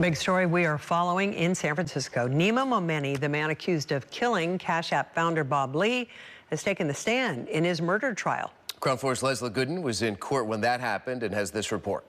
Big story we are following in San Francisco. Nima Momeni, the man accused of killing Cash App founder Bob Lee, has taken the stand in his murder trial. Crown 4's Leslie Gooden was in court when that happened and has this report.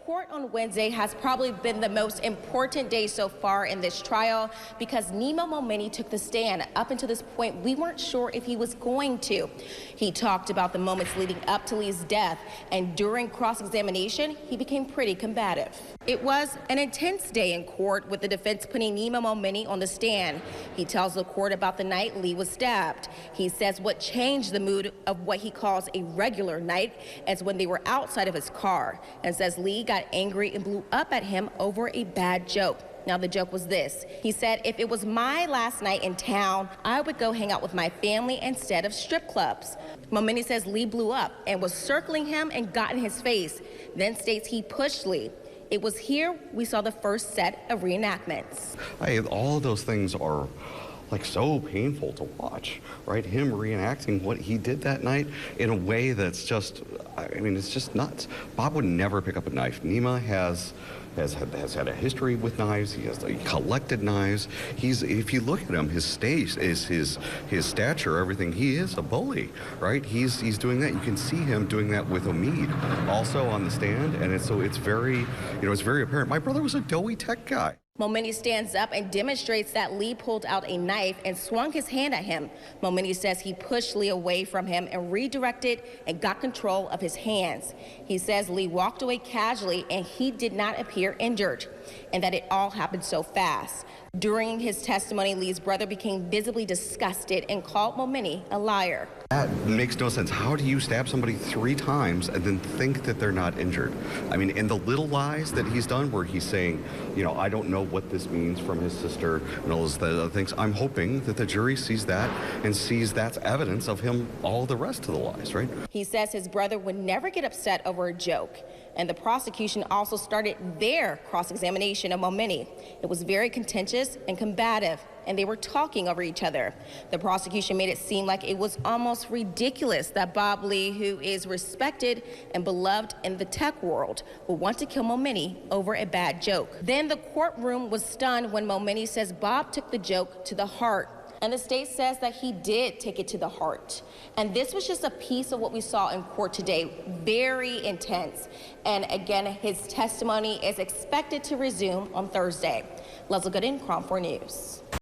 Court on Wednesday has probably been the most important day so far in this trial because Nima Momeni took the stand. Up until this point, we weren't sure if he was going to. He talked about the moments leading up to Lee's death, and during cross-examination, he became pretty combative. It was an intense day in court with the defense putting Nima Momeni on the stand. He tells the court about the night Lee was stabbed. He says what changed the mood of what he calls a regular night is when they were outside of his car, and says Lee got angry and blew up at him over a bad joke. Now, the joke was this. He said, if it was my last night in town, I would go hang out with my family instead of strip clubs. Momeni says Lee blew up and was circling him and got in his face, then states he pushed Lee. It was here we saw the first set of reenactments. All of those things are like so painful to watch, right? Him reenacting what he did that night in a way that's just, I mean, it's just nuts. Bob would never pick up a knife. Nima has had a history with knives. He collected knives. If you look at him, his stature, everything, he is a bully, right? He's doing that. You can see him doing that with Omid also on the stand, and it's very, it's very apparent. My brother was a doughy tech guy. Momeni stands up and demonstrates that Lee pulled out a knife and swung his hand at him. Momeni says he pushed Lee away from him and redirected and got control of his hands. He says Lee walked away casually and he did not appear injured, and that it all happened so fast. During his testimony, Lee's brother became visibly disgusted and called Momeni a liar. That makes no sense. How do you stab somebody 3 times and then think that they're not injured? I mean, in the little lies that he's done where he's saying, I don't know what this means from his sister and all those other things, I'm hoping that the jury sees that and sees that's evidence of him, all the rest of the lies, right? He says his brother would never get upset over a joke. And the prosecution also started their cross-examination of Momeni. It was very contentious and combative, and they were talking over each other. The prosecution made it seem like it was almost ridiculous that Bob Lee, who is respected and beloved in the tech world, would want to kill Momeni over a bad joke. Then the courtroom was stunned when Momeni says Bob took the joke to the heart. And the state says that he did take it to the heart. And this was just a piece of what we saw in court today, very intense. And again, his testimony is expected to resume on Thursday. Leslie Gooden, Crown 4 News.